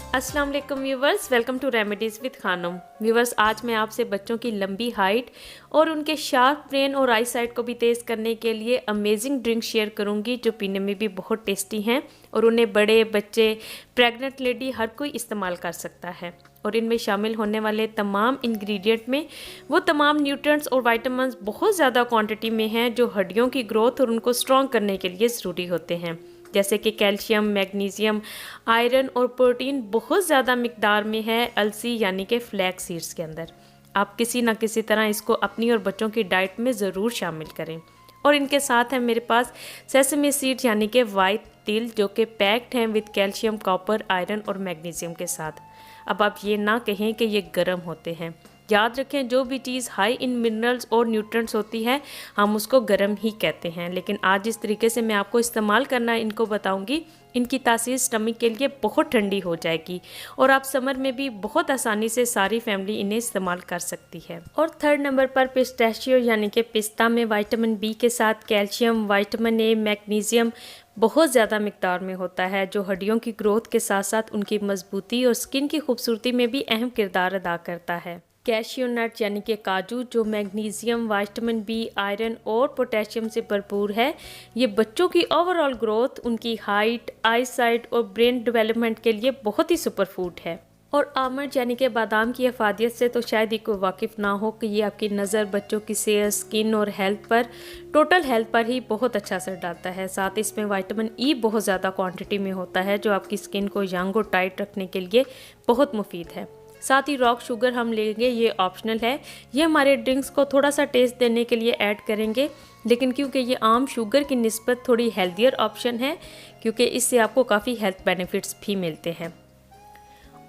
अस्सलाम वालेकुम viewers, welcome to remedies with Khanam. Viewers, आज मैं आपसे बच्चों की लंबी हाइट और उनके शार्प ब्रेन और आई साइट को भी तेज़ करने के लिए अमेजिंग ड्रिंक शेयर करूंगी जो पीने में भी बहुत टेस्टी हैं और उन्हें बड़े बच्चे, प्रेग्नेंट लेडी हर कोई इस्तेमाल कर सकता है। और इनमें शामिल होने वाले तमाम इंग्रेडिएंट में वो तमाम न्यूट्रिएंट्स और विटामिन्स बहुत ज़्यादा क्वांटिटी में हैं जो हड्डियों की ग्रोथ और उनको स्ट्रॉन्ग करने के लिए ज़रूरी होते हैं, जैसे कि कैल्शियम, मैग्नीशियम, आयरन और प्रोटीन बहुत ज़्यादा मिकदार में है अलसी यानी कि फ्लैक्स सीड्स के अंदर। आप किसी ना किसी तरह इसको अपनी और बच्चों की डाइट में ज़रूर शामिल करें। और इनके साथ है मेरे पास सेसमी सीड्स यानी कि वाइट तिल जो कि पैक्ड हैं विद कैल्शियम, कॉपर, आयरन और मैग्नीशियम के साथ। अब आप ये ना कहें कि ये गर्म होते हैं। याद रखें, जो भी चीज़ हाई इन मिनरल्स और न्यूट्रिएंट्स होती है हम उसको गर्म ही कहते हैं। लेकिन आज जिस तरीके से मैं आपको इस्तेमाल करना इनको बताऊंगी, इनकी तासीर स्टमक के लिए बहुत ठंडी हो जाएगी और आप समर में भी बहुत आसानी से सारी फैमिली इन्हें इस्तेमाल कर सकती है। और थर्ड नंबर पर पिस्ताशियो यानी कि पिस्ता में विटामिन बी के साथ कैल्शियम, विटामिन ए, मैग्नीशियम बहुत ज़्यादा मिकदार में होता है जो हड्डियों की ग्रोथ के साथ साथ उनकी मजबूती और स्किन की खूबसूरती में भी अहम किरदार अदा करता है। कैशियो नट यानी कि काजू जो मैग्नीशियम, विटामिन बी, आयरन और पोटेशियम से भरपूर है, ये बच्चों की ओवरऑल ग्रोथ, उनकी हाइट, आई साइट और ब्रेन डेवलपमेंट के लिए बहुत ही सुपर फूड है। और आमंड यानी कि बादाम की अफादियत से तो शायद ही कोई वाकिफ़ ना हो कि ये आपकी नज़र, बच्चों की सेहत, स्किन और हेल्थ पर, टोटल हेल्थ पर ही बहुत अच्छा असर डालता है। साथ इसमें विटामिन ई बहुत ज़्यादा क्वांटिटी में होता है जो आपकी स्किन को यंग और टाइट रखने के लिए बहुत मुफीद है। साथ ही रॉक शुगर हम लेंगे, ये ऑप्शनल है, ये हमारे ड्रिंक्स को थोड़ा सा टेस्ट देने के लिए ऐड करेंगे, लेकिन क्योंकि ये आम शुगर की निस्बत थोड़ी हेल्दियर ऑप्शन है क्योंकि इससे आपको काफ़ी हेल्थ बेनिफिट्स भी मिलते हैं।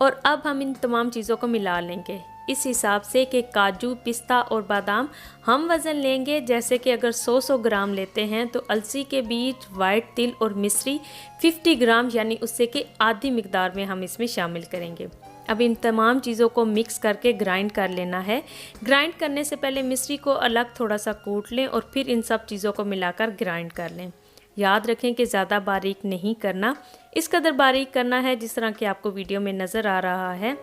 और अब हम इन तमाम चीज़ों को मिला लेंगे इस हिसाब से कि काजू, पिस्ता और बादाम हम वज़न लेंगे, जैसे कि अगर 100 ग्राम लेते हैं तो अलसी के बीज, वाइट तिल और मिश्री 50 ग्राम यानी उससे कि आधी मिकदार में हम इसमें शामिल करेंगे। अब इन तमाम चीज़ों को मिक्स करके ग्राइंड कर लेना है। ग्राइंड करने से पहले मिश्री को अलग थोड़ा सा कूट लें और फिर इन सब चीज़ों को मिलाकर ग्राइंड कर लें। याद रखें कि ज़्यादा बारीक नहीं करना, इस कदर बारीक करना है जिस तरह कि आपको वीडियो में नज़र आ रहा है।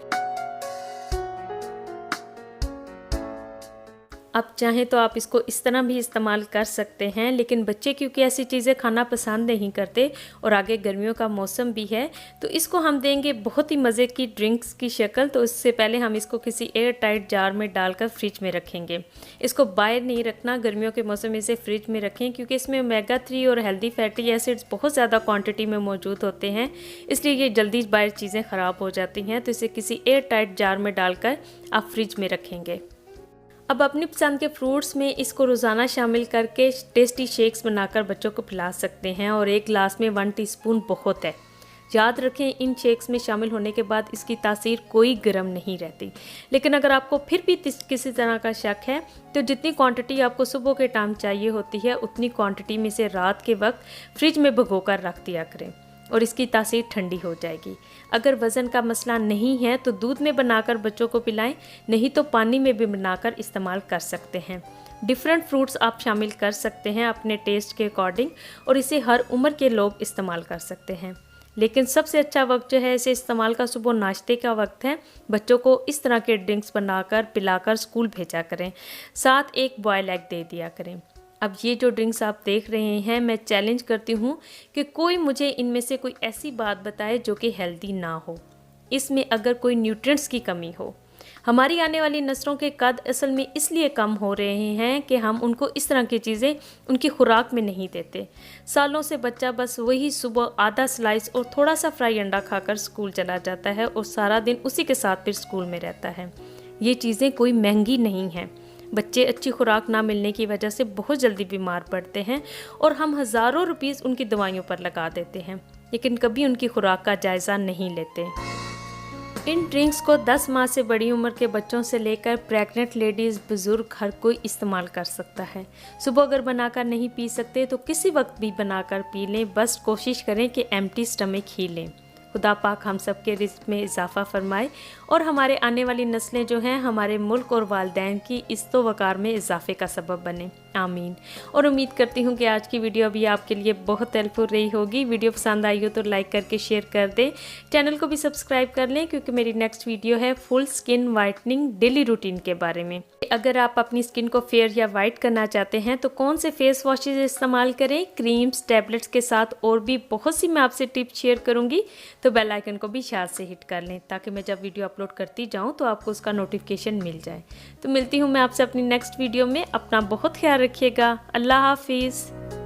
आप चाहें तो आप इसको इस तरह भी इस्तेमाल कर सकते हैं, लेकिन बच्चे क्योंकि ऐसी चीज़ें खाना पसंद नहीं करते और आगे गर्मियों का मौसम भी है तो इसको हम देंगे बहुत ही मज़े की ड्रिंक्स की शक्ल। तो इससे पहले हम इसको किसी एयर टाइट जार में डालकर फ्रिज में रखेंगे। इसको बाहर नहीं रखना, गर्मियों के मौसम में इसे फ्रिज में रखें क्योंकि इसमें ओमेगा 3 और हेल्दी फैटी एसिड्स बहुत ज़्यादा क्वान्टिटी में मौजूद होते हैं, इसलिए ये जल्दी बाहर चीज़ें ख़राब हो जाती हैं। तो इसे किसी एयर टाइट जार में डालकर आप फ्रिज में रखेंगे। अब अपनी पसंद के फ्रूट्स में इसको रोज़ाना शामिल करके टेस्टी शेक्स बनाकर बच्चों को पिला सकते हैं और एक गिलास में 1 टीस्पून बहुत है। याद रखें, इन शेक्स में शामिल होने के बाद इसकी तासीर कोई गर्म नहीं रहती। लेकिन अगर आपको फिर भी किसी तरह का शक है तो जितनी क्वांटिटी आपको सुबह के टाइम चाहिए होती है उतनी क्वांटिटी में से रात के वक्त फ्रिज में भिगो कर रख दिया करें और इसकी तासीर ठंडी हो जाएगी। अगर वज़न का मसला नहीं है तो दूध में बनाकर बच्चों को पिलाएं, नहीं तो पानी में भी बनाकर इस्तेमाल कर सकते हैं। डिफरेंट फ्रूट्स आप शामिल कर सकते हैं अपने टेस्ट के अकॉर्डिंग और इसे हर उम्र के लोग इस्तेमाल कर सकते हैं। लेकिन सबसे अच्छा वक्त जो है इसे इस्तेमाल का सुबह नाश्ते का वक्त है। बच्चों को इस तरह के ड्रिंक्स बनाकर पिलाकर स्कूल भेजा करें, साथ एक बॉयल एग दे दिया करें। अब ये जो ड्रिंक्स आप देख रहे हैं, मैं चैलेंज करती हूँ कि कोई मुझे इनमें से कोई ऐसी बात बताए जो कि हेल्दी ना हो, इसमें अगर कोई न्यूट्रिएंट्स की कमी हो। हमारी आने वाली नस्लों के कद असल में इसलिए कम हो रहे हैं कि हम उनको इस तरह की चीज़ें उनकी खुराक में नहीं देते। सालों से बच्चा बस वही सुबह आधा स्लाइस और थोड़ा सा फ्राई अंडा खाकर स्कूल चला जाता है और सारा दिन उसी के साथ फिर स्कूल में रहता है। ये चीज़ें कोई महंगी नहीं हैं। बच्चे अच्छी खुराक ना मिलने की वजह से बहुत जल्दी बीमार पड़ते हैं और हम हज़ारों रुपीस उनकी दवाइयों पर लगा देते हैं, लेकिन कभी उनकी खुराक का जायज़ा नहीं लेते। इन ड्रिंक्स को 10 माह से बड़ी उम्र के बच्चों से लेकर प्रेग्नेंट लेडीज़, बुज़ुर्ग हर कोई इस्तेमाल कर सकता है। सुबह अगर बनाकर नहीं पी सकते तो किसी वक्त भी बनाकर पी लें, बस कोशिश करें कि एम्प्टी स्टमक ही लें। खुदा पाक हम सब के रिज़्क़ में इजाफ़ा फरमाए और हमारे आने वाली नस्लें जो हैं हमारे मुल्क और वालिदैन की इज़्ज़त वक़ार में इजाफ़े का सबब बने, आमीन। और उम्मीद करती हूँ कि आज की वीडियो भी आपके लिए बहुत हेल्पफुल रही होगी। वीडियो पसंद आई हो तो लाइक करके शेयर कर दें, चैनल को भी सब्सक्राइब कर लें क्योंकि मेरी नेक्स्ट वीडियो है full skin whitening daily routine के बारे में। अगर आप अपनी स्किन को फेयर या वाइट करना चाहते हैं तो कौन से फेस वॉशेज इस्तेमाल करें, क्रीम्स, टैबलेट्स के साथ और भी बहुत सी मैं आपसे टिप्स शेयर करूंगी। तो बेल आइकन को भी शायद से हिट कर लें ताकि मैं जब वीडियो अपलोड करती जाऊं तो आपको उसका नोटिफिकेशन मिल जाए। तो मिलती हूं मैं आपसे अपनी नेक्स्ट वीडियो में। अपना बहुत ख्याल रखिएगा। अल्लाह हाफिज़।